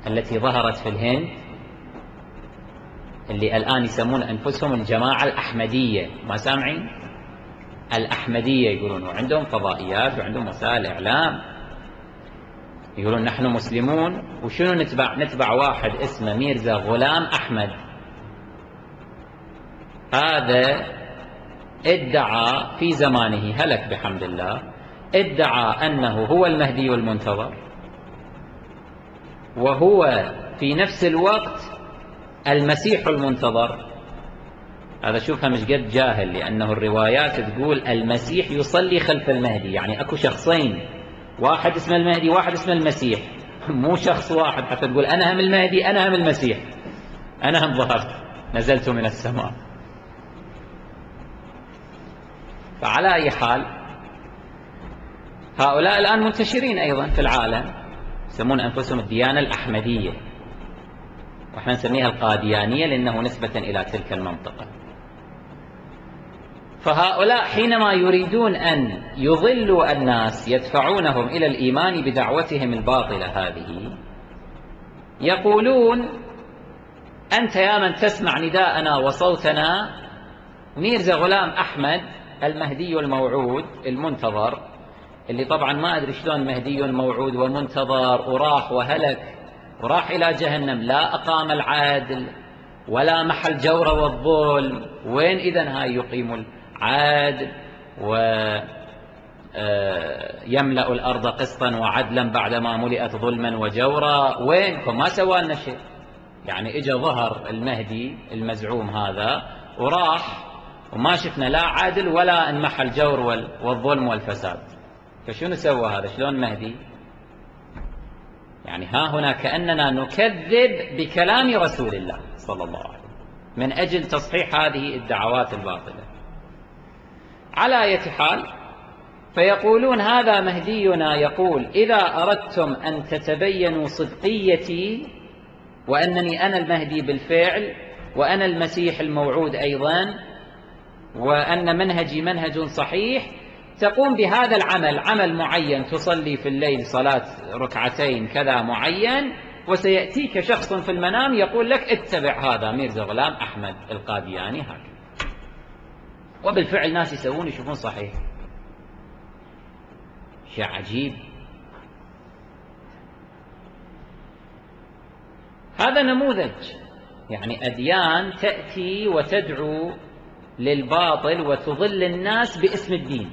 التي ظهرت في الهند، اللي الآن يسمون أنفسهم الجماعة الأحمدية، ما سامعين؟ الأحمدية يقولون، وعندهم فضائيات وعندهم وسائل إعلام، يقولون نحن مسلمون. وشنو نتبع واحد اسمه ميرزا غلام أحمد. هذا ادعى في زمانه، هلك بحمد الله، ادعى أنه هو المهدي المنتظر، وهو في نفس الوقت المسيح المنتظر. هذا شوفها مش قد جاهل، لأنه الروايات تقول المسيح يصلي خلف المهدي، يعني أكو شخصين، واحد اسمه المهدي واحد اسمه المسيح، مو شخص واحد حتى تقول أنا هم المهدي أنا هم المسيح، أنا هم ظهرت نزلت من السماء. فعلى أي حال هؤلاء الآن منتشرين أيضا في العالم، يسمون أنفسهم الديانة الأحمدية، وإحنا نسميها القاديانية لأنه نسبة إلى تلك المنطقة. فهؤلاء حينما يريدون أن يضلوا الناس يدفعونهم إلى الإيمان بدعوتهم الباطلة هذه، يقولون أنت يا من تسمع نداءنا وصوتنا ميرزا غلام أحمد المهدي الموعود المنتظر، اللي طبعا ما أدري شلون مهدي موعود ومنتظر وراح وهلك وراح إلى جهنم، لا أقام العدل ولا محى الجور والظلم، وين إذن هاي يقيم العدل ويملأ الأرض قسطا وعدلا بعدما ملئت ظلما وجورا؟ وين؟ ما سوى لنا شيء. يعني إجا ظهر المهدي المزعوم هذا وراح وما شفنا لا عدل ولا انمحى الجور والظلم والفساد، فشنو سوى هذا؟ شلون مهدي؟ يعني ها هنا كأننا نكذب بكلام رسول الله صلى الله عليه وسلم من أجل تصحيح هذه الدعوات الباطلة. على أي حال، فيقولون هذا مهدينا يقول إذا أردتم أن تتبينوا صدقيتي وأنني أنا المهدي بالفعل وأنا المسيح الموعود أيضا وأن منهجي منهج صحيح، تقوم بهذا العمل، عمل معين، تصلي في الليل صلاة ركعتين كذا معين، وسيأتيك شخص في المنام يقول لك اتبع هذا ميرزا غلام أحمد القادياني هكذا. وبالفعل ناس يسوون يشوفون صحيح. شيء عجيب. هذا نموذج، يعني أديان تأتي وتدعو للباطل وتضل الناس باسم الدين.